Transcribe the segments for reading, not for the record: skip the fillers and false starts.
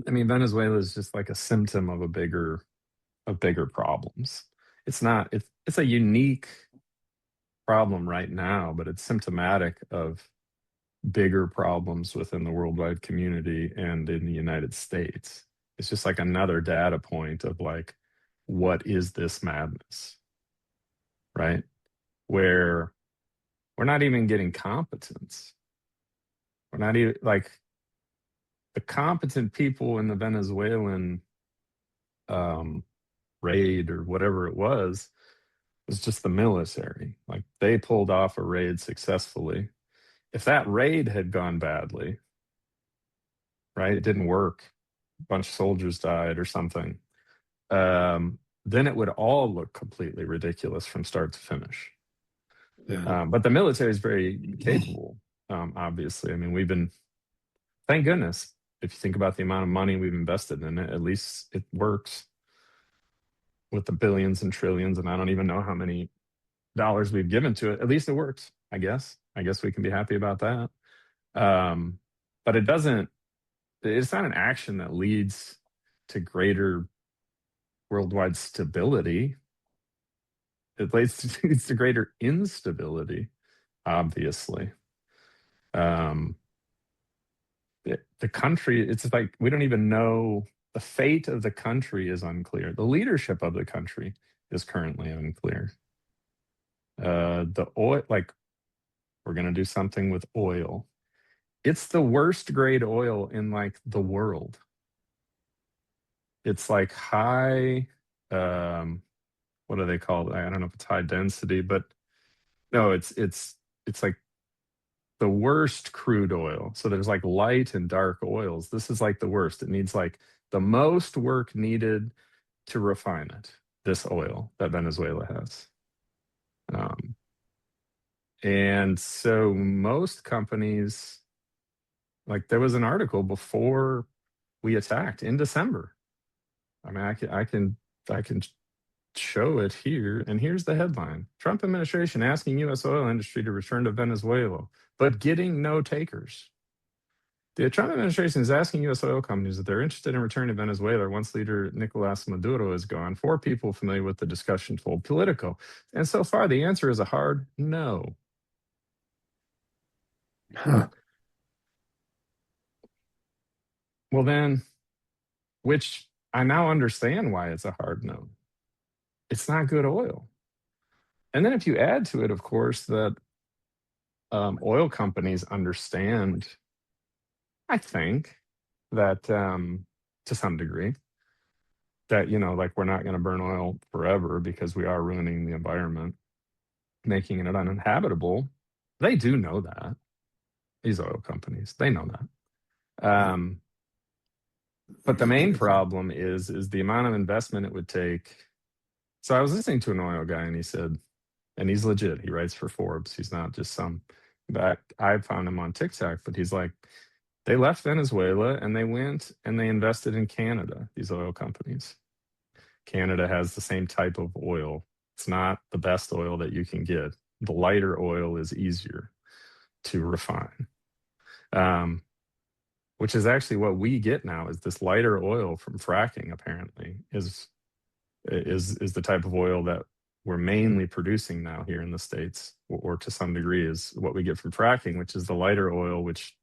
I mean, Venezuela is just like a symptom of bigger problems. It's not. It's a unique problem right now, but it's symptomatic of bigger problems within the worldwide community and in the United States. It's just like another data point of like, what is this madness, right? Where we're not even getting competence. We're not even like the competent people in the Venezuelan um, raid or whatever it was just the military. Like they pulled off a raid successfully. If that raid had gone badly, right, it didn't work, a bunch of soldiers died or something, then it would all look completely ridiculous from start to finish. Yeah. But the military is very capable, obviously. I mean, thank goodness, if you think about the amount of money we've invested in it, at least it works with the billions and trillions, and I don't even know how many dollars we've given to it. At least it works, I guess. I guess we can be happy about that. Um, but it's not an action that leads to greater worldwide stability. It leads to greater instability, obviously. Um, the country, it's like we don't even know, the fate of the country is unclear. The leadership of the country is currently unclear. The oil, like we're going to do something with oil. It's the worst grade oil in like the world. It's like high, um, what do they call it? I don't know if it's high density, but no, it's like the worst crude oil. So there's like light and dark oils. This is like the worst. It needs like the most work needed to refine it, this oil that Venezuela has. Um, and so most companies, like there was an article before we attacked in December. I mean, I can show it here. And here's the headline: Trump administration asking U.S. oil industry to return to Venezuela, but getting no takers. The Trump administration is asking U.S. oil companies if they're interested in returning to Venezuela once leader Nicolas Maduro is gone. Four people familiar with the discussion told Politico. And so far, the answer is a hard no. Huh. Well, then, which I now understand why it's a hard no. It's not good oil. And then if you add to it, of course, that oil companies understand, I think, that to some degree, that, like we're not going to burn oil forever because we are ruining the environment, making it uninhabitable. They do know that. These oil companies, they know that. But the main problem is the amount of investment it would take. So I was listening to an oil guy, and he said, and he's legit. He writes for Forbes. He's not just some. But I found him on TikTok. But he's like, they left Venezuela and they went and they invested in Canada. These oil companies. Canada has the same type of oil. It's not the best oil that you can get. The lighter oil is easier to refine, um, which is actually what we get now. Is this lighter oil from fracking? Apparently, is the type of oil that we're mainly producing now here in the States, or to some degree is what we get from fracking, which is the lighter oil, which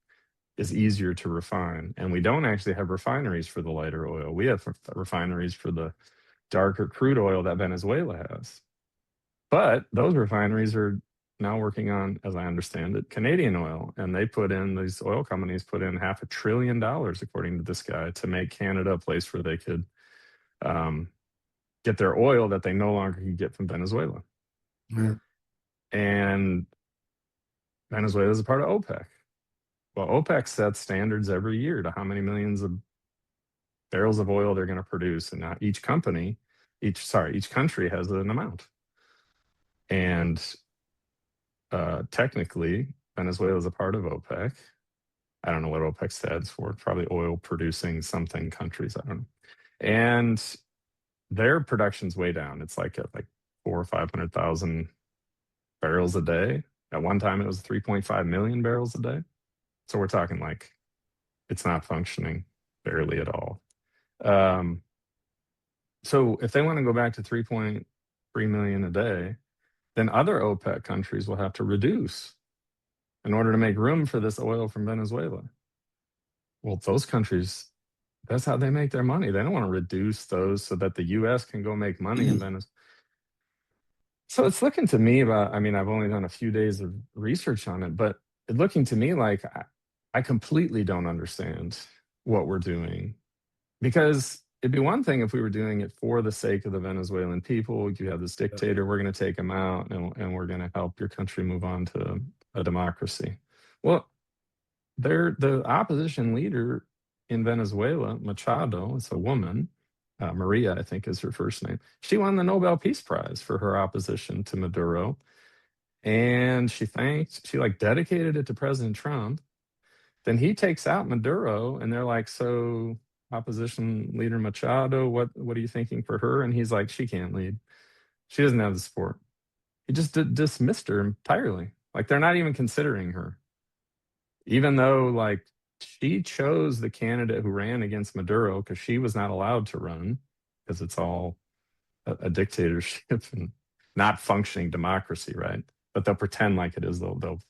is easier to refine. And we don't actually have refineries for the lighter oil. We have refineries for the darker crude oil that Venezuela has. But those refineries are now working on, as I understand it, Canadian oil. And these oil companies put in $500 billion, according to this guy, to make Canada a place where they could um, get their oil that they no longer can get from Venezuela. Yeah. And Venezuela is a part of OPEC. Well, OPEC sets standards every year to how many millions of barrels of oil they're going to produce, and now each country has an amount. And technically, Venezuela is a part of OPEC. I don't know what OPEC stands for. Probably oil producing something countries. I don't know. And their production's way down. It's like at like 400,000 or 500,000 barrels a day. At one time, it was 3.5 million barrels a day. So we're talking like it's not functioning barely at all. Um, so if they want to go back to 3.3 million a day, then other OPEC countries will have to reduce in order to make room for this oil from Venezuela. Well, those countries, that's how they make their money. They don't want to reduce those so that the US can go make money in Venezuela. So it's looking to me about, I mean, I've only done a few days of research on it, but it's looking to me like I completely don't understand what we're doing. Because it'd be one thing if we were doing it for the sake of the Venezuelan people. You have this dictator, we're going to take him out, and we're going to help your country move on to a democracy. Well, the opposition leader in Venezuela, Machado, it's a woman, Maria, I think is her first name. She won the Nobel Peace Prize for her opposition to Maduro. And she like dedicated it to President Trump. Then he takes out Maduro, and they're like, "So, opposition leader Machado, what are you thinking for her?" And he's like, "She can't lead. She doesn't have the support." He just dismissed her entirely. Like they're not even considering her, even though like she chose the candidate who ran against Maduro because she was not allowed to run because it's all a dictatorship and not functioning democracy, right? But they'll pretend like it is. They'll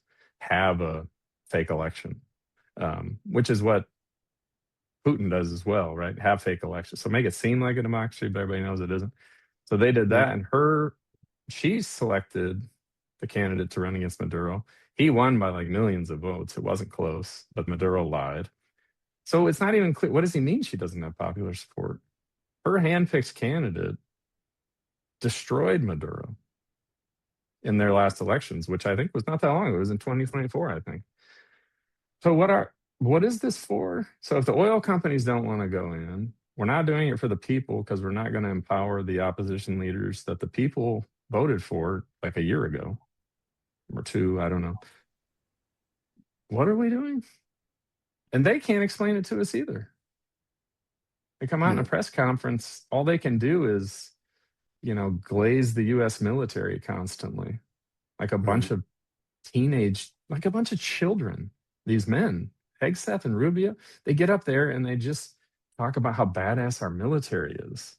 have a fake election, which is what Putin does as well, right? Have fake elections. So make it seem like a democracy, but everybody knows it isn't. So they did Yeah. that, and she selected the candidate to run against Maduro. He won by like millions of votes. It wasn't close, but Maduro lied. So it's not even clear. What does he mean she doesn't have popular support? Her handpicked candidate destroyed Maduro in their last elections, which I think was not that long ago. It was in 2024, I think. So what is this for? So if the oil companies don't want to go in, we're not doing it for the people because we're not going to empower the opposition leaders that the people voted for like a year ago or two, I don't know. What are we doing? And they can't explain it to us either. They come out in a Yeah. press conference, all they can do is, glaze the US military constantly, like a bunch Right. of like a bunch of children, these men, Hegseth and Rubio, they get up there and they just talk about how badass our military is.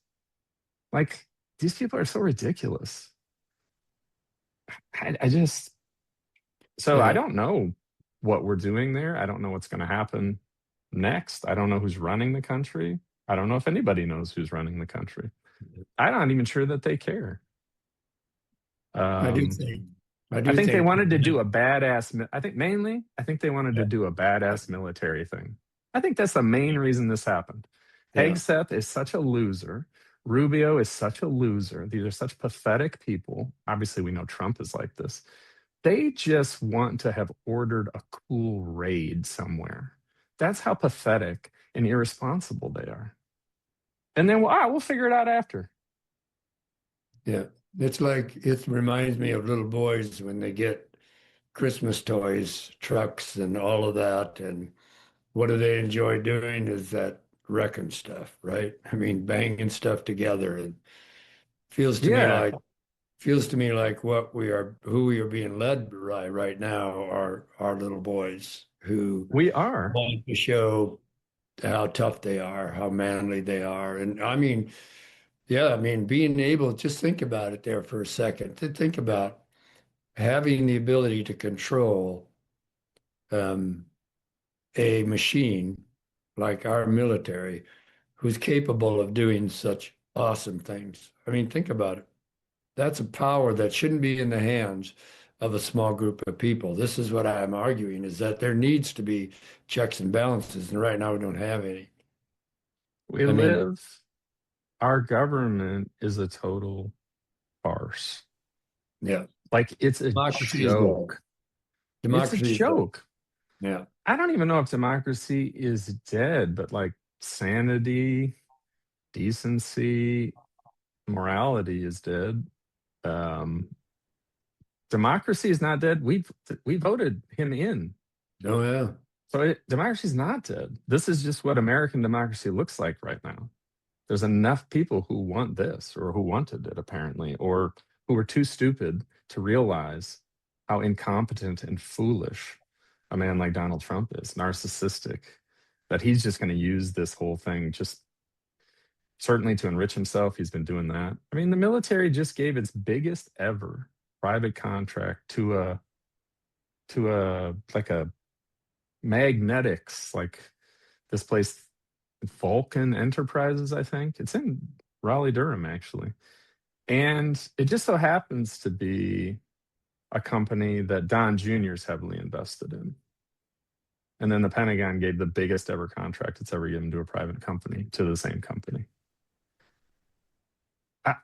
Like, these people are so ridiculous. I just, so I Yeah. don't know what we're doing there. I don't know what's going to happen next. I don't know who's running the country. I don't know if anybody knows who's running the country. I'm not even sure that they care. I do Um, think. I I do think they think. wanted to do a badass. I think mainly, I think they wanted to do a badass military thing. I think that's the main reason this happened. Yeah. Hegseth is such a loser. Rubio is such a loser. These are such pathetic people. Obviously, we know Trump is like this. They just want to have ordered a cool raid somewhere. That's how pathetic and irresponsible they are. And then, we'll figure it out after. Yeah. It's like it reminds me of little boys when they get Christmas toys, trucks, and all of that. And what do they enjoy doing is that wrecking stuff, right? I mean, banging stuff together. And feels to me Yeah, like who we are being led by right now are our little boys who we are. want to show how tough they are, how manly they are. And I mean, yeah, I mean, being able, just think about it there for a second. To think about having the ability to control um, a machine like our military who's capable of doing such awesome things. I mean, think about it. That's a power that shouldn't be in the hands of a small group of people. This is what I'm arguing is that there needs to be checks and balances, and right now we don't have any. We I mean, live, our government is a total farce. yeah, Like it's a democracy is dead. joke. It's a Democracy is dead. joke. Yeah. I don't even know if democracy is dead, but like sanity, decency, morality is dead. Um, Democracy is not dead. We voted him in. Oh, yeah. So democracy is not dead. This is just what American democracy looks like right now. There's enough people who want this or who wanted it apparently, or who were too stupid to realize how incompetent and foolish a man like Donald Trump is, narcissistic, that he's just going to use this whole thing just certainly to enrich himself. He's been doing that. I mean, the military just gave its biggest ever private contract to a like a magnetics, like this place, Vulcan Enterprises, I think. It's in Raleigh, Durham, actually. And it just so happens to be a company that Don Jr.'s heavily invested in. And then the Pentagon gave the biggest ever contract it's ever given to a private company to the same company.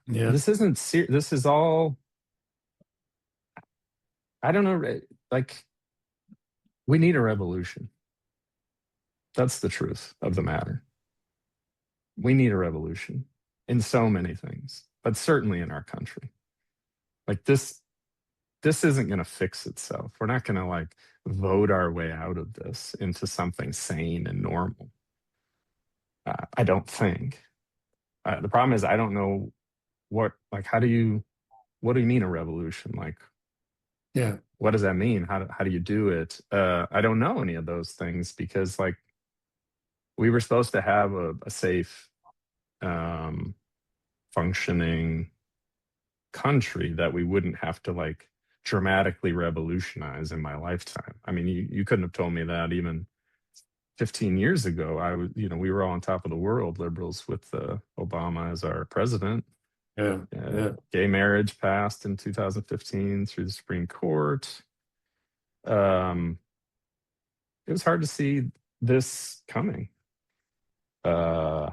Yeah. This isn't this is all, I don't know, like we need a revolution. That's the truth of the matter. We need a revolution in so many things, but certainly in our country. Like this isn't going to fix itself. We're not going to like vote our way out of this into something sane and normal. I don't think. The problem is I don't know how do you, what do you mean a revolution? Like, Yeah. what does that mean? How do you do it? I don't know any of those things because like we were supposed to have a safe, um, functioning country that we wouldn't have to like dramatically revolutionize in my lifetime. I mean, you couldn't have told me that even 15 years ago. I was, we were all on top of the world, liberals with Obama as our president. Yeah. Yeah. Gay marriage passed in 2015 through the Supreme Court. Um, it was hard to see this coming. Uh,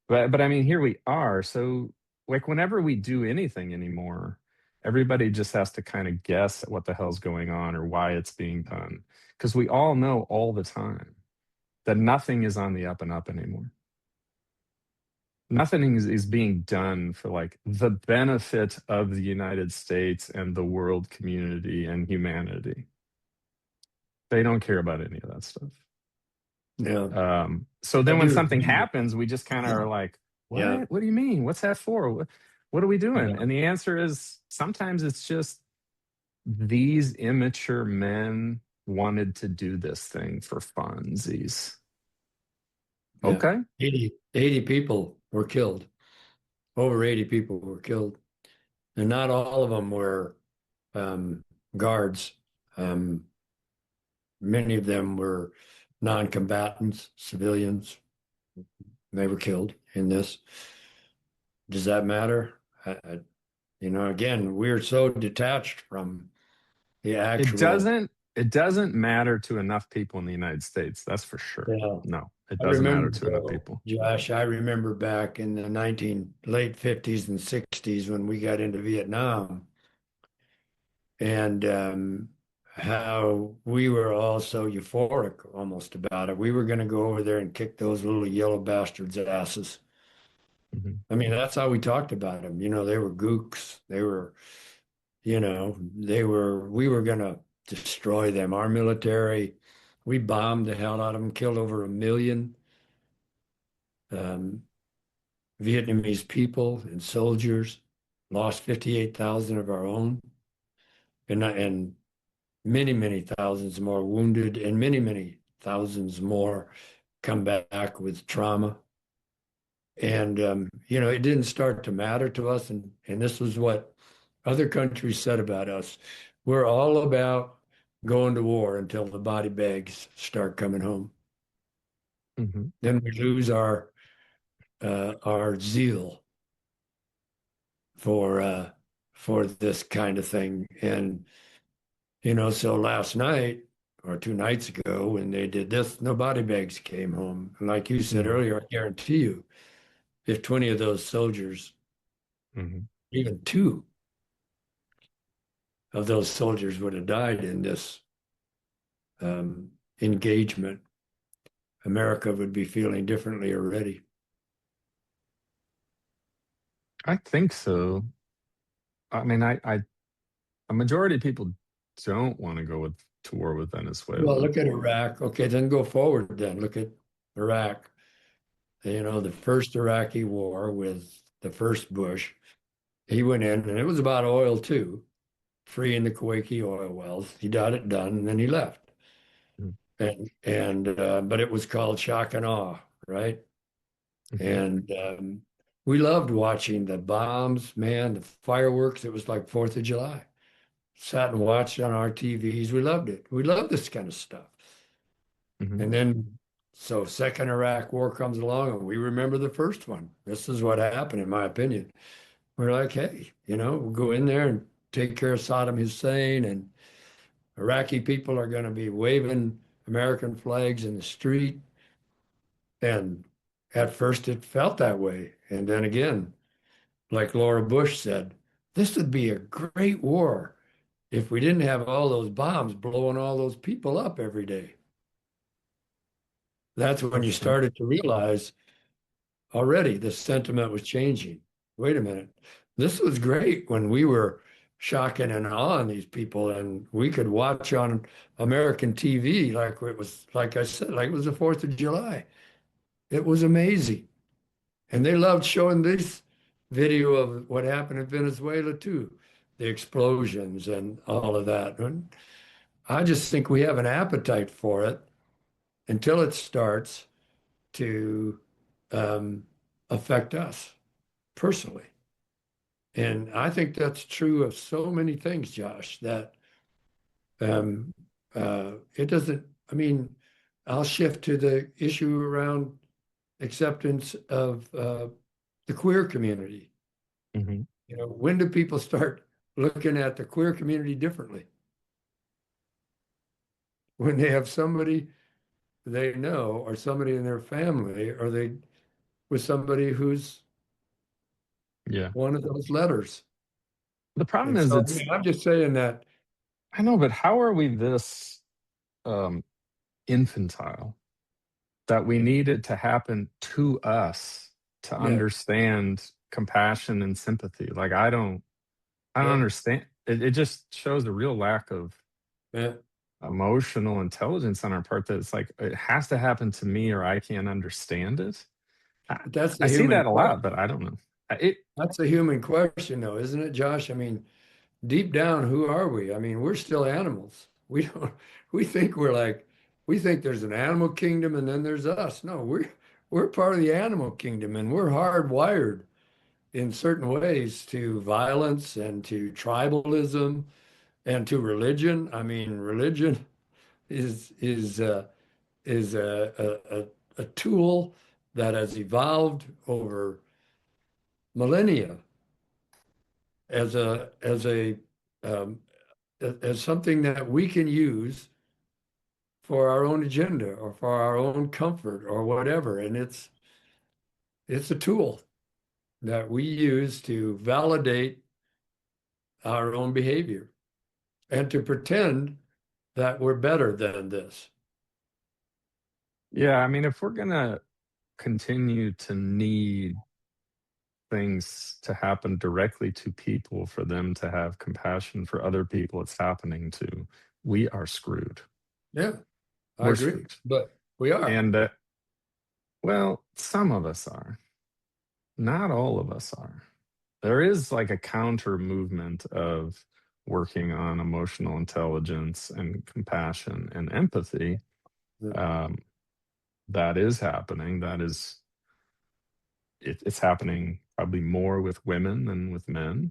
but I mean, here we are. So like whenever we do anything anymore, everybody just has to kind of guess at what the hell's going on or why it's being done. Because we all know all the time that nothing is on the up and up anymore. Nothing is being done for like the benefit of the United States and the world community and humanity. They don't care about any of that stuff. Yeah. So I then when do something agree. happens, we just kind of are like, Yeah. what? What do you mean? What's that for? What are we doing? Yeah. And the answer is sometimes it's just these immature men wanted to do this thing for funsies. Yeah. Okay. 80 people were killed. Over 80 people were killed. And not all of them were guards. Um, Many of them were non-combatants, civilians. They were killed in this. Does that matter? Again, we're so detached from the It actual. doesn't it doesn't matter to enough people in the United States, that's for sure. Yeah. No, it I doesn't matter remember, to enough though, people. Josh, I remember back in the late 50s and 60s when we got into Vietnam and how we were all so euphoric almost about it. We were going to go over there and kick those little yellow bastards' asses. Mhm. I mean, that's how we talked about them. They were gooks. We were going to destroy them. Our military, we bombed the hell out of them, killed over 1 million um, Vietnamese people and soldiers, lost 58,000 of our own, and many, many thousands more wounded, and many, many thousands more come back with trauma. And it didn't start to matter to us. And this was what other countries said about us. We're all about going to war until the body bags start coming home. Mhm. Then we lose our zeal for for this kind of thing. And so last night or 2 nights ago when they did this, no body bags came home. And like you said Mhm. earlier, I guarantee you, if 20 of those soldiers, Mhm. even two of those soldiers would have died in this engagement, America would be feeling differently already. I think so. I mean, a majority of people don't want to go to war with Well, Venezuela. look at Iraq. Okay, then go forward then. Look at Iraq. The first Iraqi war with the first Bush, he went in and it was about oil too, freeing the Kuwaiti oil wells. He got it done and then he left. and but it was called Shock and Awe, right? Mhm. And we loved watching the bombs, man, the fireworks. It was like Fourth of July. Sat and watched on our TVs. We loved it. We loved this kind of stuff. Mhm. And then, so second Iraq War comes along, and we remember the first one. This is what happened, in my opinion. We're like, hey, we'll go in there and take care of Saddam Hussein, and Iraqi people are going to be waving American flags in the street. And at first, it felt that way. And then again, like Laura Bush said, this would be a great war if we didn't have all those bombs blowing all those people up every day. That's when you Right. started to realize already the sentiment was changing. Wait a minute. This was great when we were shocking and awing these people, and we could watch on American TV like it was, like I said, like it was the 4th of July. It was amazing. And they loved showing this video of what happened in Venezuela too, the explosions and all of that. And I just think we have an appetite for it until it starts to um, affect us personally. And I think that's true of so many things, Josh, that um, it doesn't, I mean, I'll shift to the issue around acceptance of the queer community. Mhm. When do people start looking at the queer community differently? When they have somebody they know or somebody in their family, or they with somebody who's Yeah. one of those letters. The problem And is so, I it's mean, I'm just saying that, I know, but how are we this um infantile that we yeah, need it to happen to us to yeah, understand compassion and sympathy? Like I don't yeah, understand. It just shows a real lack of yeah. emotional intelligence on our part that it's like it has to happen to me or I can't understand it. I, But that's I the see human that a question. lot, but I don't know. It That's a human question, though, isn't it, Josh? I mean, deep down, who are we? I mean, we're still animals. We don't, we think we're like, we think there's an animal kingdom and then there's us. No, we're part of the animal kingdom, and we're hardwired in certain ways to violence and to tribalism and to religion. I mean, religion is a tool that has evolved over millennia as a um, as something that we can use for our own agenda or for our own comfort or whatever. And it's a tool that we use to validate our own behavior and to pretend that we're better than this. yeah, I mean if we're gonna continue to need things to happen directly to people for them to have compassion for other people it's happening to, we are screwed. Yeah, I We're agree. screwed. But we are. And well, some of us are. Not all of us are. There is like a counter movement of working on emotional intelligence and compassion and empathy. Um, that is happening. It's happening probably more with women than with men.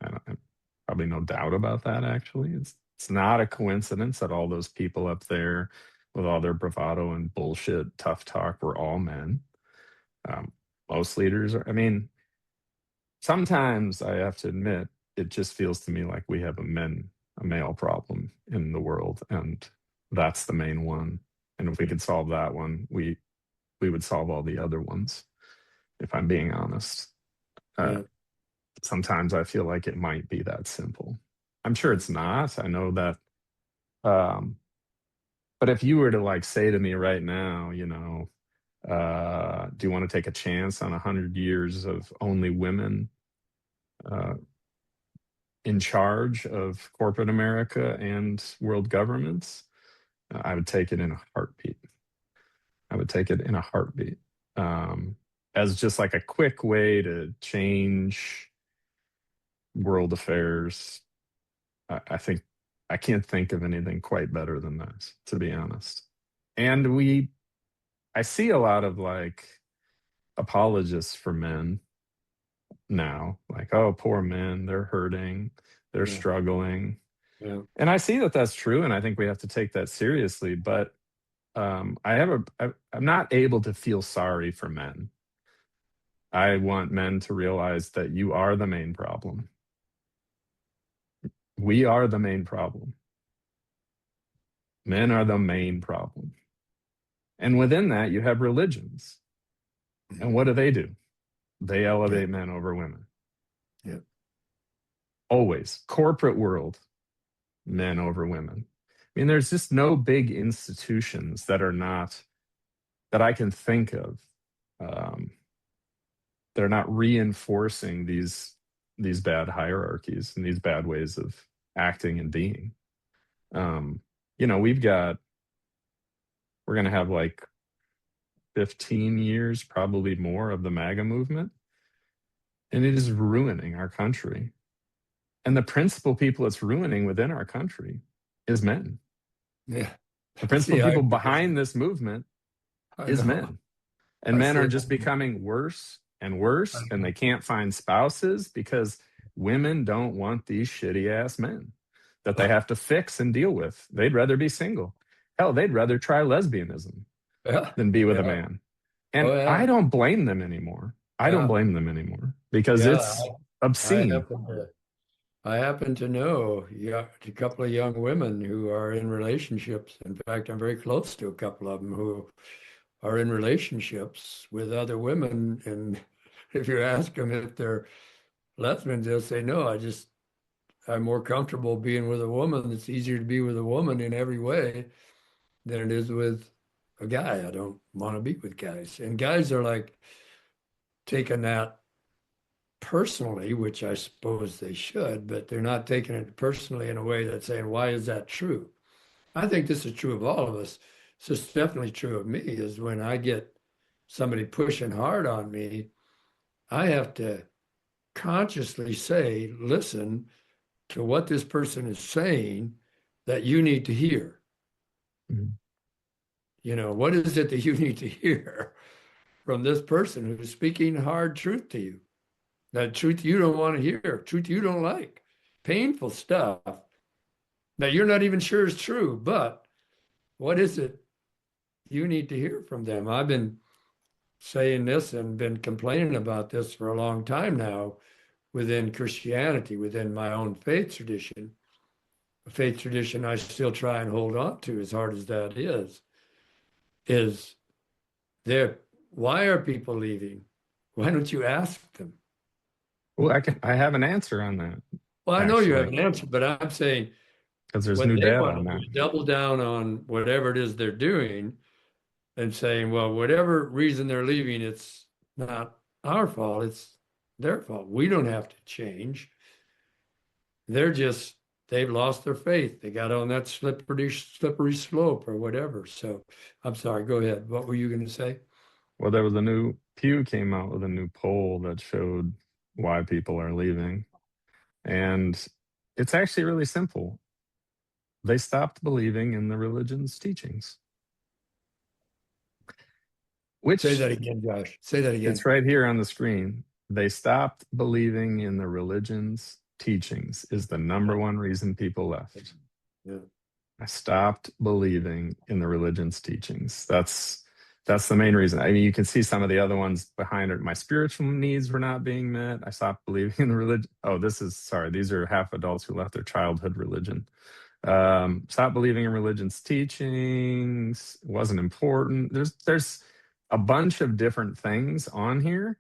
I probably no doubt about that. Actually, it's not a coincidence that all those people up there with all their bravado and bullshit, tough talk, were all men. Um, most leaders are. I mean, sometimes I have to admit, it just feels to me like we have a male problem in the world, and that's the main one. And if we could solve that one, we would solve all the other ones. If I'm being honest, uh, Yeah, sometimes I feel like it might be that simple. I'm sure it's not. I know that. Um, but if you were to like say to me right now, do you want to take a chance on 100 years of only women uh, in charge of corporate America and world governments? I would take it in a heartbeat. I would take it in a heartbeat as just like a quick way to change world affairs. I think I can't think of anything quite better than this, to be honest. And I see a lot of like apologists for men now, like, oh, poor men, they're hurting, they're Yeah, struggling. yeah, And I see that that's true. And I think we have to take that seriously. But I'm not able to feel sorry for men. I want men to realize that you are the main problem. We are the main problem. Men are the main problem. And within that, you have religions. And mhm, what do? They yeah, elevate men over women. yeah, Always. Corporate world, men over women. I mean, there's just no big institutions that are not, that I can think of. Um, they're not reinforcing these bad hierarchies and these bad ways of acting and being. Um, we're going to have like 15 years, probably more, of the MAGA movement, and it is ruining our country. And the principal people it's ruining within our country is men. yeah. The principal See, I people agree with behind you. this movement I is know. men. And I men are say just that. becoming worse and I worse, and they know. can't find spouses because women don't want these shitty ass men that they have to fix and deal with. They'd rather be single. Hell, they'd rather try lesbianism Yeah, than be with a yeah. man. And Oh I yeah, don't blame them anymore. I don't yeah, blame them anymore because yeah. it's I obscene. happen to I happen to know, yeah, a couple of young women who are in relationships. In fact, I'm very close to a couple of them who are in relationships with other women. And if you ask them if they're lesbians, they'll say, no, I'm more comfortable being with a woman. It's easier to be with a woman in every way than it is with a guy. I don't want to be with guys. And guys are like taking that personally, which I suppose they should, but they're not taking it personally in a way that's saying, why is that true? I think this is true of all of us. So it's definitely true of me is when I get somebody pushing hard on me, I have to consciously say, listen to what this person is saying that you need to hear. Mhm. What is it that you need to hear from this person who's speaking hard truth to you? That truth you don't want to hear, truth you don't like, painful stuff that you're not even sure is true. But what is it you need to hear from them? I've been saying this and been complaining about this for a long time now within Christianity, within my own faith tradition, a faith tradition I still try and hold on to as hard as that is there. Why are people leaving? Why don't you ask them? Well, I have an answer on that, Well, I know you have actually, an answer, but I'm saying because there's what new they data want on to do that. is double down on whatever it is they're doing and saying, well, whatever reason they're leaving, it's not our fault, it's their fault. We don't have to change. They've lost their faith. They got on that slippery slope or whatever. So I'm sorry, go ahead. What were you going to say? Well, there was a new Pew came out with a new poll that showed why people are leaving. And it's actually really simple. They stopped believing in the religion's teachings, Say which that again, Josh. Say that it's again. right here on the screen. They stopped believing in the religion's teachings is the number one reason people left. Yeah. I stopped believing in the religion's teachings. That's the main reason. I mean, you can see some of the other ones behind it. My spiritual needs were not being met. I stopped believing in the religion. Oh, this is sorry. These are half adults who left their childhood religion. Stopped believing in religion's teachings. Wasn't important. There's a bunch of different things on here,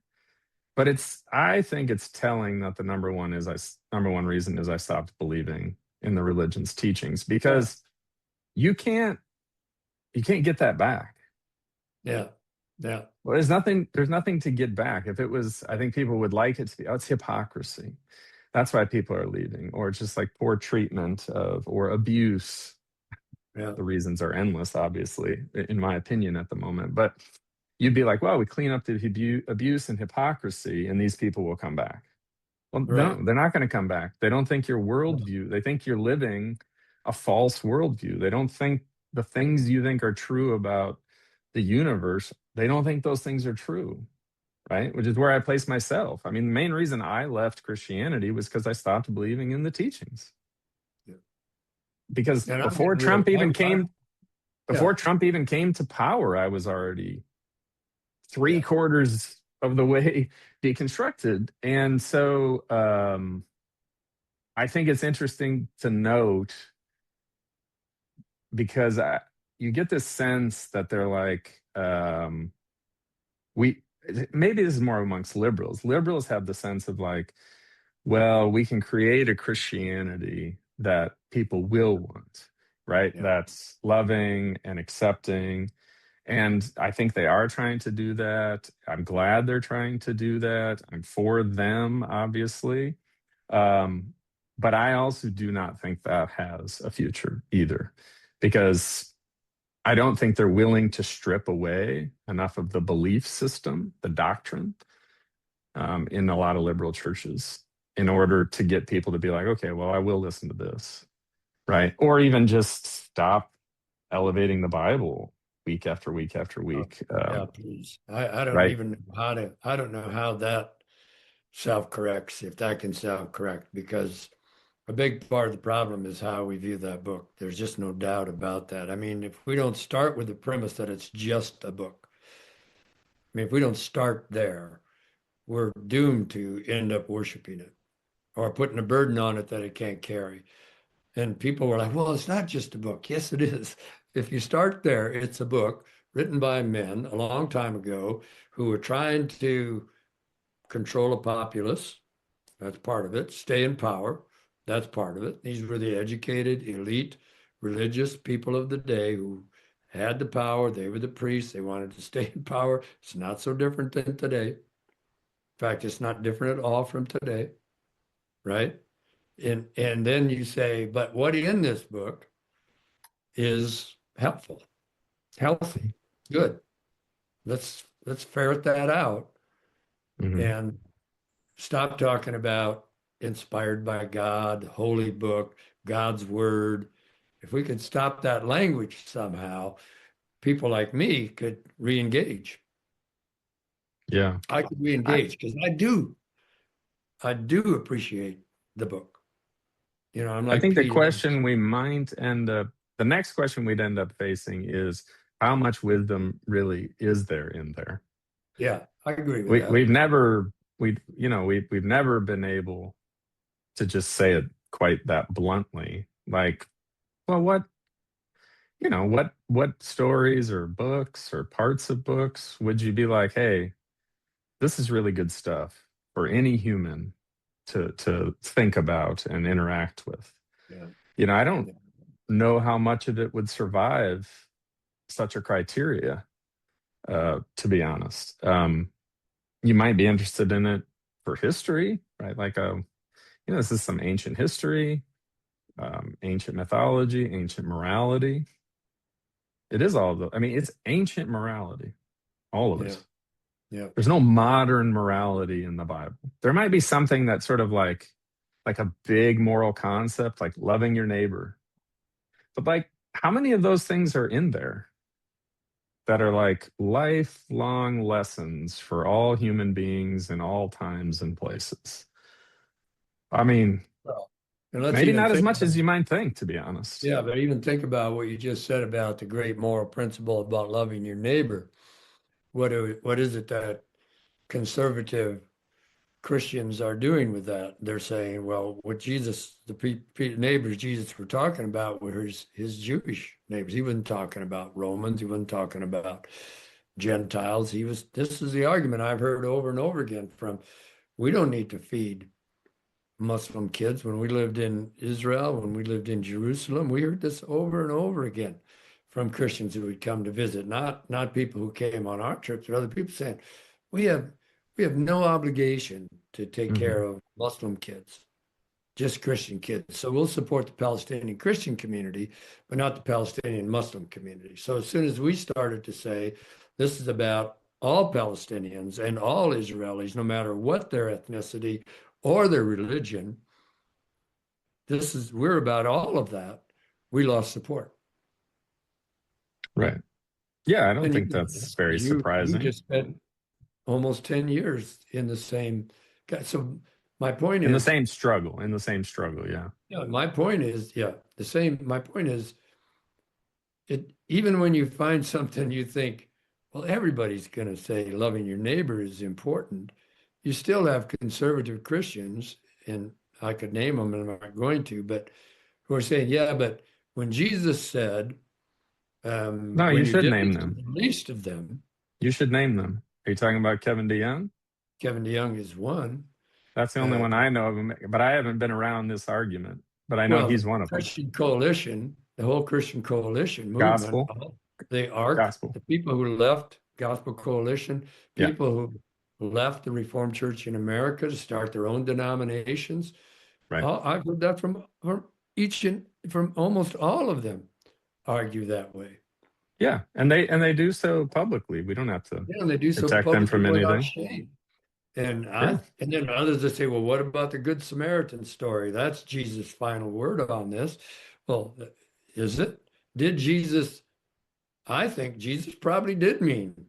but I think it's telling that the number one reason is I stopped believing in the religion's teachings Yeah. because you can't you can't get that back. Yeah. Yeah. Well, there's nothing to get back. If it was, I think people would like it to be, oh, it's hypocrisy. That's why people are leaving, or it's just like poor treatment of or abuse. Yeah. The reasons are endless, obviously, in my opinion, at the moment. But you'd be like, well, we clean up the abuse and hypocrisy, and these people will come back. Well, Right. no, they're not going to come back. They don't think your worldview. They think you're living a false worldview. They don't think the things you think are true about the universe, they don't think those things are true, right? Which is where I place myself. I mean, the main reason I left Christianity was because I stopped believing in the teachings. Yeah. Because And I'm getting real. Yeah. before Trump even came to power, I was already three Yeah. quarters of the way deconstructed. And so I think it's interesting to note because you get this sense that they're like, we maybe this is more amongst liberals. Liberals have the sense of like, well, we can create a Christianity that people will want, right? Yeah. That's loving and accepting. And I think they are trying to do that. I'm glad they're trying to do that. I'm for them, obviously. Um, but I also do not think that has a future either, because I don't think they're willing to strip away enough of the belief system, the doctrine, in a lot of liberal churches in order to get people to be like, okay, well, I will listen to this, right? Or even just stop elevating the Bible week after week after Oh, week, yeah, please. I don't right? even know I don't know how that self-corrects, if that can self-correct, because a big part of the problem is how we view that book. There's just no doubt about that. I mean, if we don't start with the premise that it's just a book, I mean, if we don't start there, we're doomed to end up worshiping it or putting a burden on it that it can't carry. And people were like, well, it's not just a book. Yes, it is. If you start there, it's a book written by men a long time ago who were trying to control a populace. That's part of it. Stay in power. That's part of it. These were the educated, elite, religious people of the day who had the power. They were the priests. They wanted to stay in power. It's not so different than today. In fact, it's not different at all from today, right? And then you say, but what in this book is helpful, healthy, good. Let's ferret that out Mhm. and stop talking about inspired by God, holy book, God's word. If we could stop that language somehow, people like me could re-engage. Yeah. I could I, re-engage because I do appreciate the book. You know, I'm I like think Pete. the next question we'd end up facing is how much wisdom really is there in there? Yeah, I agree with We, that. we've never, we've never been able to just say it quite that bluntly. Like, well, what stories or books or parts of books would you be like, hey, this is really good stuff for any human to think about and interact with. Yeah. I don't Yeah. know how much of it would survive such a criteria, to be honest. You might be interested in it for history, right? Like, this is some ancient history, ancient mythology, ancient morality. It is all of the, I mean, it's ancient morality, all of Yeah. it. Yeah. There's no modern morality in the Bible. There might be something that's sort of like a big moral concept, like loving your neighbor. But like, how many of those things are in there that are like lifelong lessons for all human beings in all times and places? I mean, Well, and let's maybe even not as think much about, as you might think, to be honest. yeah, but even think about what you just said about the great moral principle about loving your neighbor. What is it that conservative Christians are doing with that? They're saying, well, what Jesus, the neighbors Jesus were talking about were his Jewish neighbors. He wasn't talking about Romans. He wasn't talking about Gentiles. This is the argument I've heard over and over again from, we don't need to feed Muslim kids. When we lived in Israel, when we lived in Jerusalem, we heard this over and over again from Christians who would come to visit, not people who came on our trips, but other people saying, we have we have no obligation to take care Hmm. of Muslim kids, just Christian kids. So we'll support the Palestinian Christian community, but not the Palestinian Muslim community. So as soon as we started to say this is about all Palestinians and all Israelis, no matter what their ethnicity or their religion, we're about all of that. We lost support. Right. Yeah, I don't And think that's very you surprising. just spent almost 10 years in the same. So my point In the is, same struggle, in the same struggle, yeah. my point is, the same. My point is, even when you find something you think, well, everybody's going to say loving your neighbor is important, you still have conservative Christians, and I could name them, and I'm not going to, but who are saying, yeah, but when Jesus said, No, you when you should did name this to them. the least of them, You should name them. Are you talking about Kevin DeYoung? Kevin DeYoung is one. That's the only Uh, one I know of him, but I haven't been around this argument. But I know well, he's one of them. Christian coalition, the whole Christian coalition movement, Gospel, they are gospel. the people who left Gospel Coalition, Yeah, people who left the Reformed Church in America to start their own denominations. right. I've heard that from almost all of them argue that way. Yeah, and they do so publicly. We don't have to Yeah, and they do so protect them publicly from without anything. shame. Sure. And then others that say, well, what about the Good Samaritan story? That's Jesus' final word on this. Well, is it? Did Jesus? I think Jesus probably did mean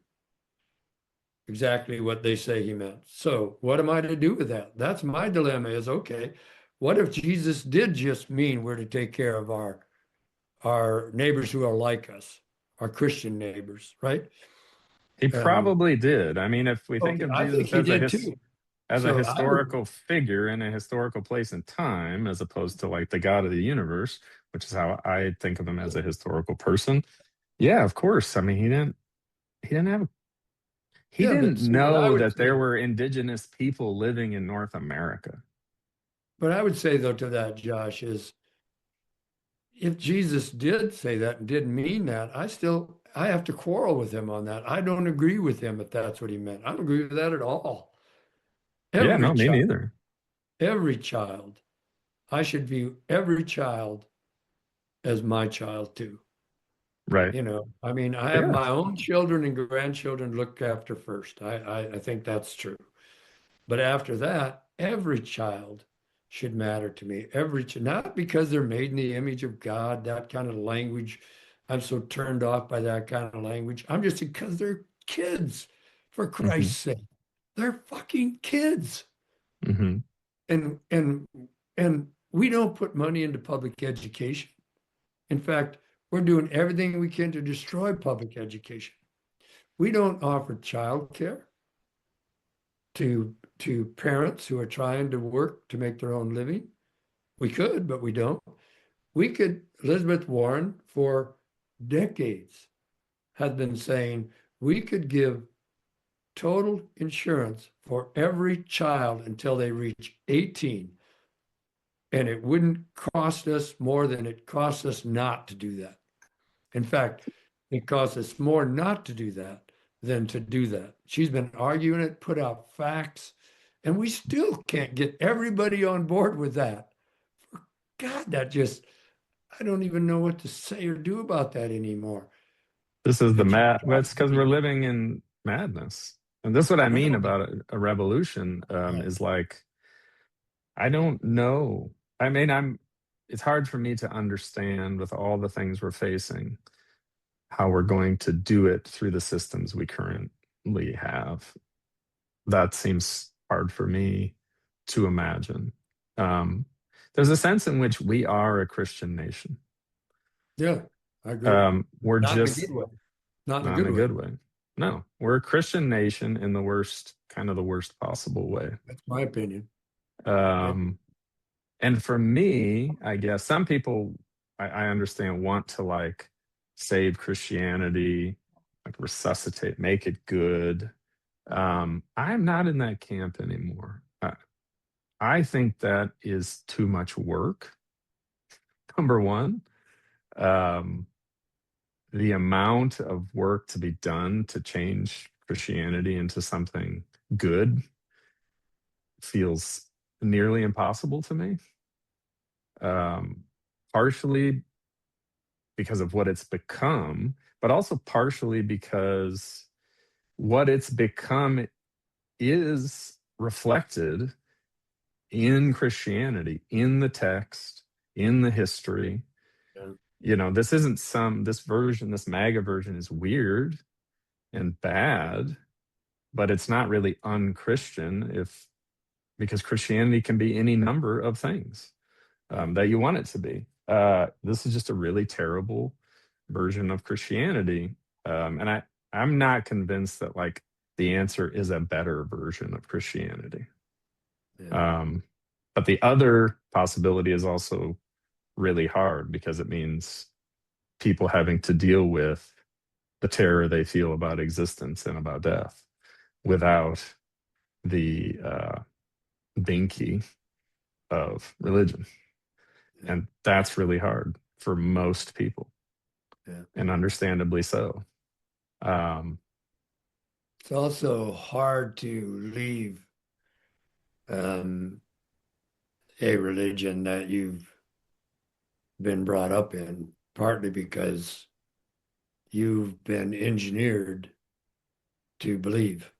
exactly what they say he meant. So what am I to do with that? That's my dilemma is, okay, what if Jesus did just mean we're to take care of our neighbors who are like us, our Christian neighbors, right? He Um, probably did. I mean, if we think okay, of I think Jesus he did too. as a So I would, historical figure in a historical place and time, as opposed to like the God of the universe, which is how I think of him as a historical person. Yeah, of course. I mean, he didn't have he yeah, didn't but see what I know would that there say, were indigenous people living in North America. what I would say though to that, Josh, is if Jesus did say that and did mean that, I have to quarrel with him on that. I don't agree with him if that's what he meant. I don't agree with that at all. Yeah, Every no, me child, neither. every child, I should view every child as my child too. Right. I mean, I have Yeah. my own children and grandchildren to look after first. I think that's true. But after that, every child should matter to me. Not because they're made in the image of God, that kind of language. I'm so turned off by that kind of language. I'm just because they're kids, for Hmm. Christ's sake. They're fucking kids. Hmm. And and and we don't put money into public education. In fact, we're doing everything we can to destroy public education. We don't offer childcare to parents who are trying to work to make their own living. We could, but we don't. We could, Elizabeth Warren for decades has been saying we could give total insurance for every child until they reach 18, and it wouldn't cost us more than it costs us not to do that. In fact, it costs us more not to do that than to do that. She's been arguing it, put out facts, and we still can't get everybody on board with that. For God, I don't even know what to say or do about that anymore. This is the But mad. Well, it's because we're living in madness, and this is what I mean well, about a revolution. yeah, Is like I don't know. I mean, I'm. It's hard for me to understand with all the things we're facing how we're going to do it through the systems we currently have. That seems hard for me to imagine. Um, there's a sense in which we are a Christian nation. yeah, I agree. We're Not in a good just way. Not in a not in good a way. good way. No, we're a Christian nation in the worst, kind of the worst possible way. That's my opinion. Yeah. Um, and for me, I guess some people I understand want to like save Christianity, like resuscitate, make it good. I'm not in that camp anymore. I think that is too much work. Number one, um, the amount of work to be done to change Christianity into something good feels nearly impossible to me. Um, Partially because of what it's become, but also partially because what it's become is reflected in Christianity, in the text, in the history. This isn't this version, this MAGA version is weird and bad, but it's not really unchristian if because Christianity can be any number of things Yeah, that you want it to be. This is just a really terrible version of Christianity, and I'm not convinced that like the answer is a better version of Christianity. yeah, Um, but the other possibility is also really hard because it means people having to deal with the terror they feel about existence and about death without the binky of religion. yeah, And that's really hard for most people, yeah. and understandably so. Um, It's also hard to leave um, a religion that you've been brought up in, partly because you've been engineered to believe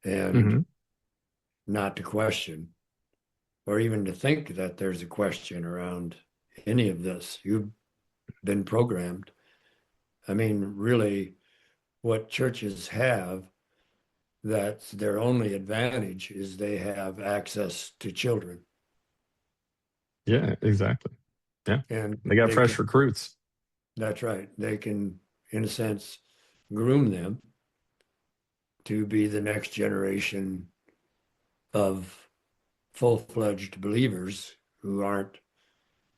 and mhm. not to question, or even to think that there's a question around any of this. You've been programmed. I mean, really, what churches have that's their only advantage is they have access to children Yeah, exactly. Yeah. and They got they fresh can, recruits. that's right, they can, in a sense, groom them to be the next generation of full-fledged believers who aren't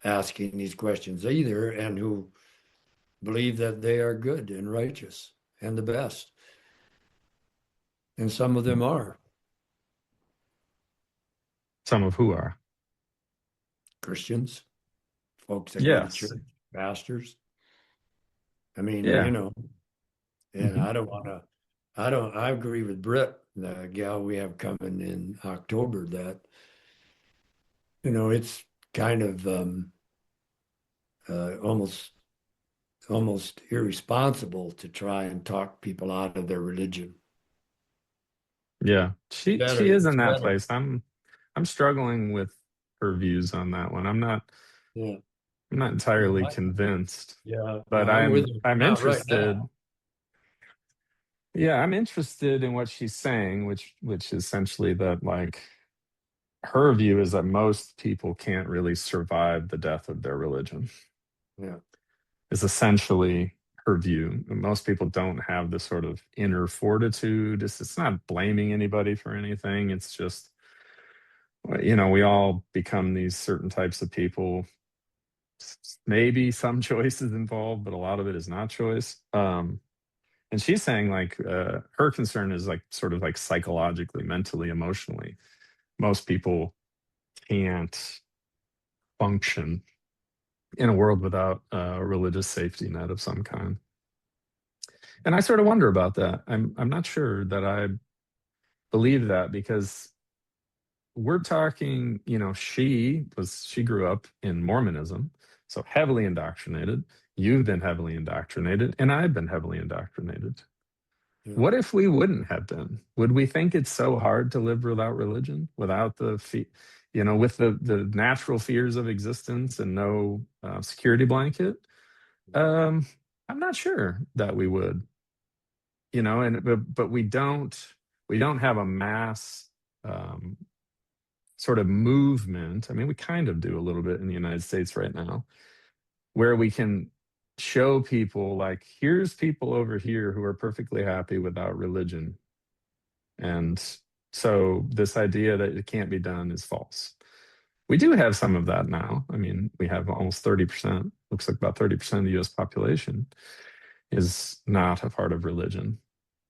asking these questions either and who believe that they are good and righteous and the best. And some of them are Some of who are. Christians, folks that go to Yes. church, pastors. I mean, Yeah. and Hmm. I don't want to, I agree with Britt, the gal we have coming in October, that, it's kind of almost irresponsible to try and talk people out of their religion. Yeah. She is It's in that better. place. I'm struggling with her views on that one. Yeah. I'm not Yeah. entirely convinced, Yeah. No, but I'm with I'm you. I'm Not right interested. now. Yeah, I'm interested in what she's saying, which is essentially that like her view is that most people can't really survive the death of their religion. Yeah. Is essentially her view. Most people don't have this sort of inner fortitude. It's not blaming anybody for anything. It's just we all become these certain types of people. Maybe some choices involved, but a lot of it is not choice. And she's saying like her concern is like sort of like psychologically, mentally, emotionally. Most people can't function in a world without a religious safety net of some kind. And I sort of wonder about that. I'm not sure that I believe that because we're talking, she grew up in Mormonism, so heavily indoctrinated. You've been heavily indoctrinated, and I've been heavily indoctrinated. Yeah. What if we wouldn't have been? Would we think it's so hard to live without religion, without with the natural fears of existence and no security blanket? Um, I'm not sure that we would. And but we don't have a mass um, sort of movement. I mean, we kind of do a little bit in the United States right now, where we can show people like, here's people over here who are perfectly happy without religion. And so this idea that it can't be done is false. We do have some of that now. I mean, we have almost 30%, looks like about 30% of the US population is not a part of religion.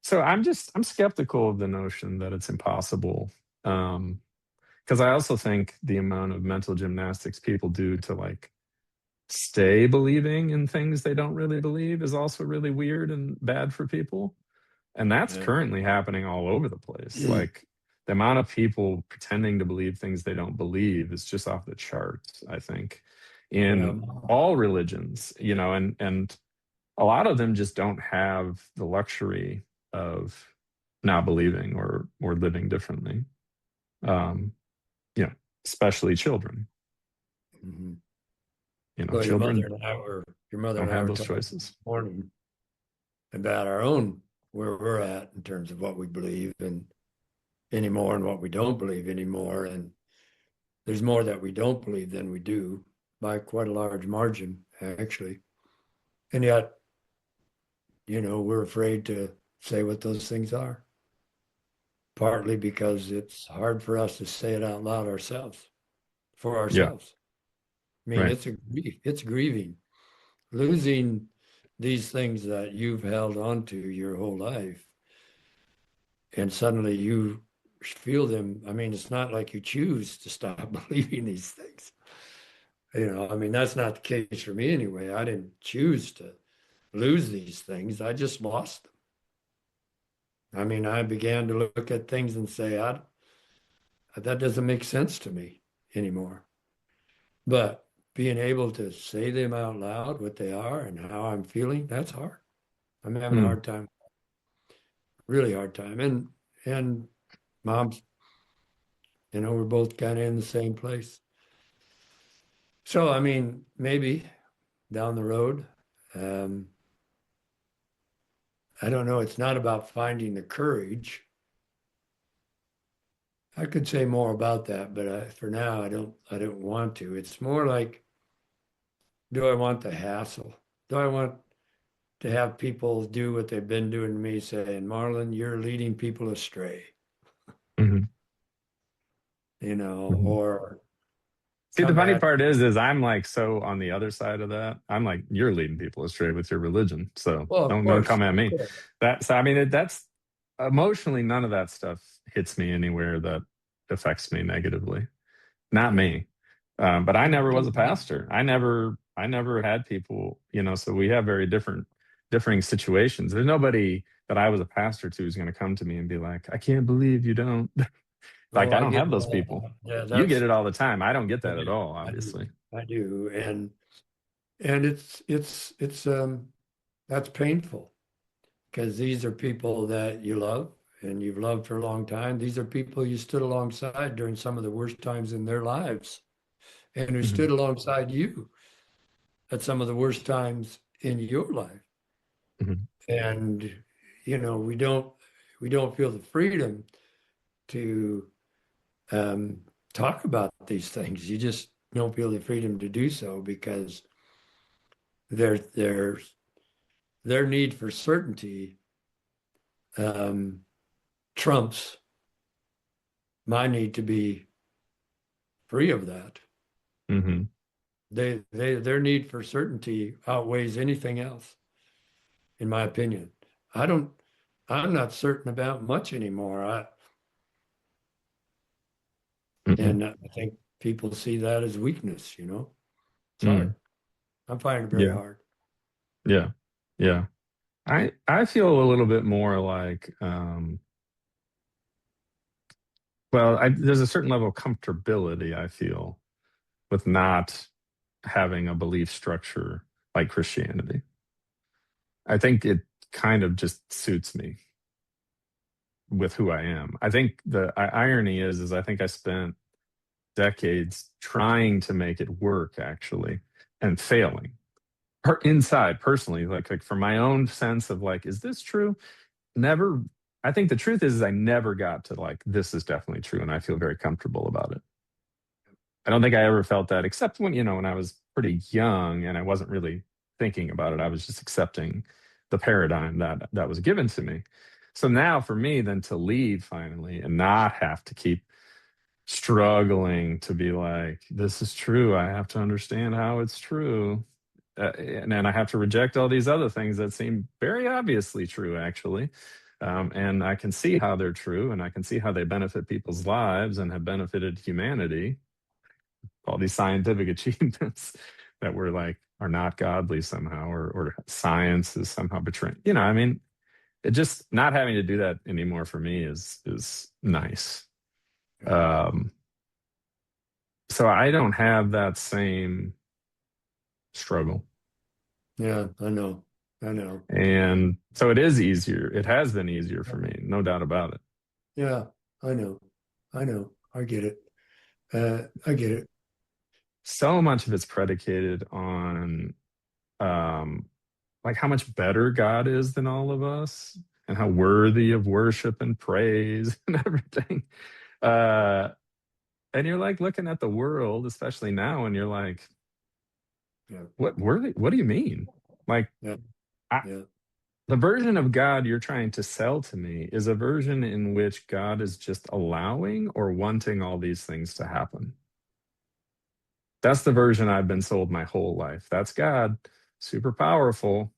So I'm skeptical of the notion that it's impossible. Because I also think the amount of mental gymnastics people do to like stay believing in things they don't really believe is also really weird and bad for people. And that's Yeah. currently happening all over the place. Like the amount of people pretending to believe things they don't believe is just off the charts, I think, Yeah. in all religions, and a lot of them just don't have the luxury of not believing or living differently. Um, you know, especially children. Mhm. Well, children your mother don't and I have were those talking choices. this morning about our own where we're at in terms of what we believe and anymore and what we don't believe anymore. And there's more that we don't believe than we do by quite a large margin, actually. And yet, we're afraid to say what those things are, partly because it's hard for us to say it out loud ourselves, for Yeah, ourselves. I mean, right. it's grieving. Losing these things that you've held on to your whole life, and suddenly you feel them. I mean, it's not like you choose to stop believing these things. I mean, that's not the case for me anyway. I didn't choose to lose these things. I just lost them. I mean, I began to look at things and say, that doesn't make sense to me anymore. But being able to say them out loud, what they are and how I'm feeling, that's hard. I'm having a Mm, hard time, really hard time. And mom's, we're both kind of in the same place. So, I mean, maybe down the road, um, I don't know. It's not about finding the courage. I could say more about that, but for now, I don't want to. It's more like, do I want the hassle? Do I want to have people do what they've been doing to me, saying, Marlon, you're leading people astray, mhm, mhm. or See, the come funny at, part is I'm like so on the other side of that. I'm like, you're leading people astray with your religion, so well, don't come at of me. course. That's I mean, that's emotionally none of that stuff hits me anywhere that affects me negatively. Not Yeah. me. But I never was a pastor. I never had people, so we have very differing situations. There's nobody that I was a pastor to who's going to come to me and be like, I can't believe you don't. Oh, Like, I I don't get have it those all. people. Yeah, You get it all the time. I don't get I that at do. all, I do. obviously. I do. And it's that's painful because these are people that you love and you've loved for a long time. These are people you stood alongside during some of the worst times in their lives and who stood Hmm. alongside you at some of the worst times in your life. Hmm. And we don't feel the freedom to um, talk about these things. You just don't feel the freedom to do so because their their need for certainty um, trumps my need to be free of that. Hmm. Their need for certainty outweighs anything else, in my opinion. I don't. I'm not certain about much anymore. Hmm. And I think people see that as weakness. It's hard. Mm. I'm finding it very Yeah. hard. Yeah. Yeah. I feel a little bit more like, well, there's a certain level of comfortability I feel with not having a belief structure like Christianity. I think it kind of just suits me with who I am. I think the irony is I think I spent decades trying to make it work actually and failing. Inside personally, like for my own sense of like, is this true? Never. I think the truth is I never got to like, this is definitely true, and I feel very comfortable about it. I don't think I ever felt that, except when I was pretty young and I wasn't really thinking about it. I was just accepting the paradigm that was given to me. So now for me, then to leave finally and not have to keep struggling to be like, this is true. I have to understand how it's true. And then I have to reject all these other things that seem very obviously true, actually. And I can see how they're true and I can see how they benefit people's lives and have benefited humanity, all these scientific achievements that were like are not godly somehow, or science is somehow betraying. I mean, it just not having to do that anymore for me is nice. Yeah, Um, so I don't have that same struggle. yeah, I know, I know. And so it is easier. It has been easier for me, no doubt about it. Yeah, I know, I know. I get it. I get it. so much of it's predicated on um like how much better God is than all of us and how worthy of worship and praise and everything. Uh and you're like looking at the world, especially now, and you're like, Yeah, what do you mean? Like yeah, I, yeah, the version of God you're trying to sell to me is a version in which God is just allowing or wanting all these things to happen. That's the version I've been sold my whole life. That's God, super powerful,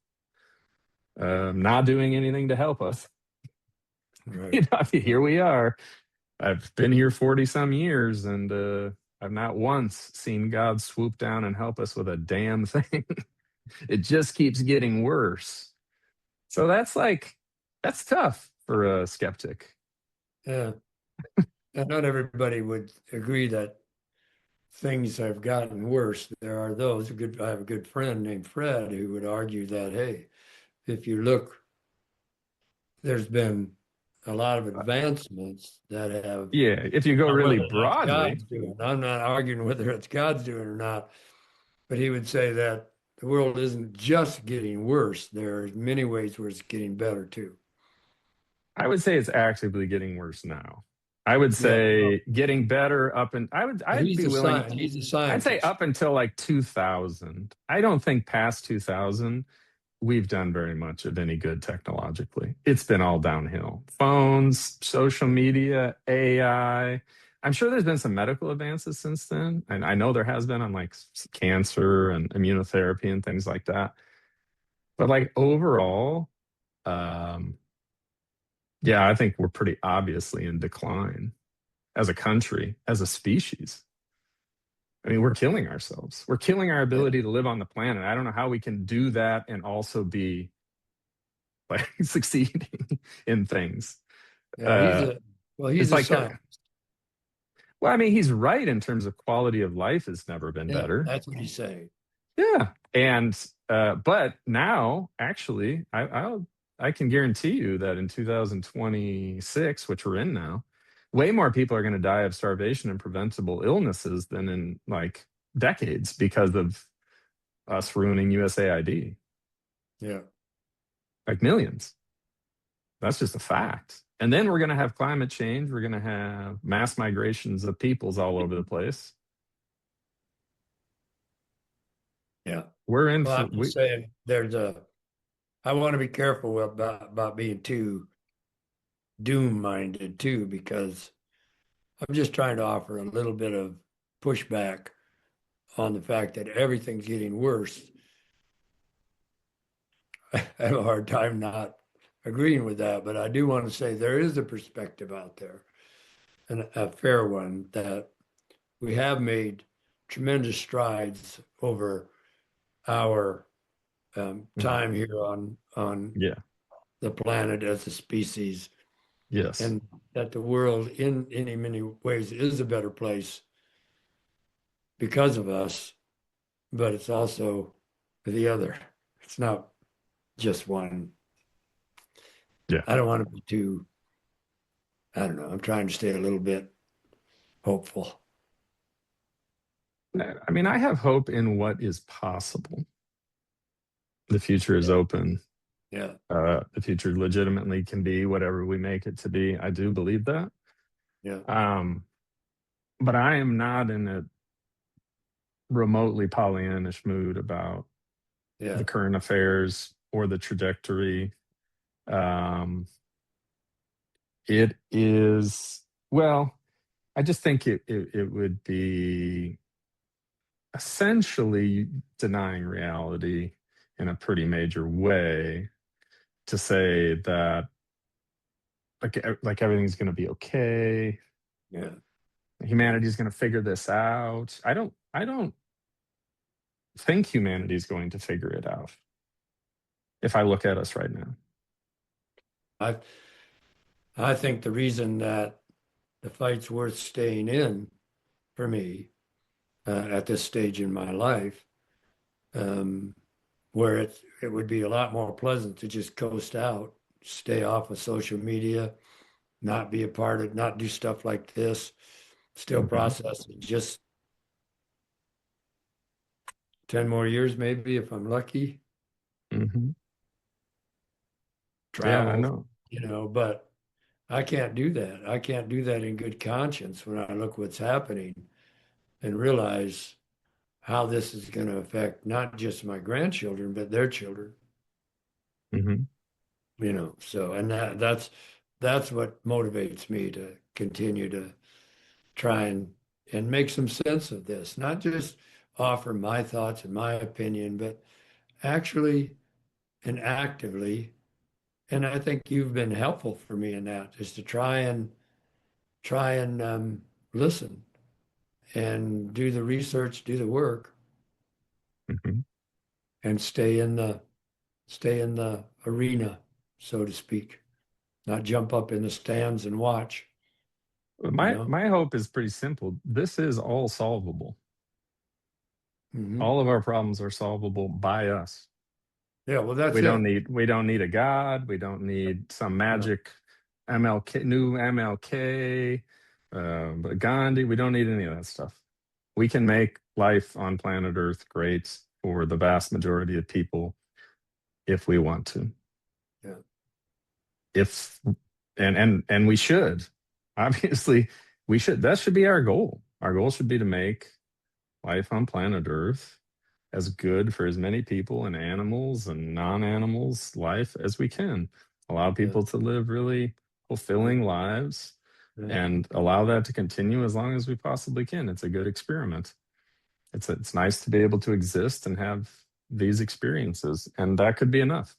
not doing anything to help us. right. Here we are. I've been here 40 some years, and I've not once seen God swoop down and help us with a damn thing. It just keeps getting worse. So that's tough for a skeptic. Yeah, and not everybody would agree that things have gotten worse. There are those. I have a good friend named Fred who would argue that, hey, if you look, there's been a lot of advancements that have, Yeah, if you go now really whether that's broadly, God's doing. I'm not arguing whether it's God's doing or not, but he would say that the world isn't just getting worse. There are many ways where it's getting better too. I would say it's actively getting worse now. I would Yeah, well, say getting better but I'd be willing, he's a I'd say scientist. up until like 2000. I don't think past 2000 we've done very much of any good technologically. It's been all downhill. Phones, social media, AI. I'm sure there's been some medical advances since then. And I know there has been on like cancer and immunotherapy and things like that. But like overall, um, yeah, I think we're pretty obviously in decline as a country, as a species. I mean, we're killing ourselves. We're killing our Yeah, ability to live on the planet. I don't know how we can do that and also be like succeeding in things. yeah, Uh, he's it's a like, scientist. well, I mean, he's right in terms of quality of life has never been Yeah, better. that's what he's saying. Yeah, and but now actually, I can guarantee you that in 2026, which we're in now, way more people are going to die of starvation and preventable illnesses than in like decades because of us ruining USAID, Yeah. like millions. That's just a fact. And then we're going to have climate change. We're going to have mass migrations of peoples all over the place. Yeah. We're in Well, for I'm just we. saying I want to be careful about being too doom minded too, because I'm just trying to offer a little bit of pushback on the fact that everything's getting worse. I have a hard time not agreeing with that, but I do want to say there is a perspective out there, and a fair one, that we have made tremendous strides over our Mhm. time here on Yeah. the planet as a species, Yes. and that the world in many ways is a better place because of us, but it's also the other. It's not just one. Yeah. I don't want to be too, I don't know. I'm trying to stay a little bit hopeful. I mean, I have hope in what is possible. The future is Yeah. open. Yeah. The future legitimately can be whatever we make it to be. I do believe that. Yeah. Um, but I am not in a remotely Pollyannish mood about the Yeah. current affairs or the trajectory. Um, it is, well, I just think it would be essentially denying reality in a pretty major way to say that like everything's going to be okay. Yeah. Yeah. Humanity's going to figure this out. I don't think humanity's going to figure it out if I look at us right now. I I think the reason that the fight's worth staying in for me at this stage in my life, um, where it would be a lot more pleasant to just coast out, stay off of social media, not be a part of, not do stuff like this, still Mhm. process, and just 10 more years, maybe, if I'm lucky, Hmm. Yeah, I travel, know. but I can't do that. I can't do that in good conscience when I look what's happening and realize how this is going to affect not just my grandchildren, but their children, Hmm. So, and that's what motivates me to continue to try and make some sense of this, not just offer my thoughts and my opinion, but actually and actively. And I think you've been helpful for me in that, is to try and listen and do the research, do the work, Hmm. and stay in the arena, so to speak, not jump up in the stands and watch, you My know? my hope is pretty simple. This is all solvable. Hmm. All of our problems are solvable by us. Yeah, well, that's We don't it. need we don't need a god. We don't need some No, magic MLK, new MLK, but Gandhi. We don't need any of that stuff. We can make life on planet Earth great for the vast majority of people if we want to. yeah, If and we should. Obviously, we should. That should be our goal. Our goal should be to make life on planet Earth as good for as many people and animals and non-animals life as we can. Allow yeah, people to live really yeah, fulfilling lives yeah, and allow that to continue as long as we possibly can. It's a good experiment. It's nice to be able to exist and have these experiences, and that could be enough.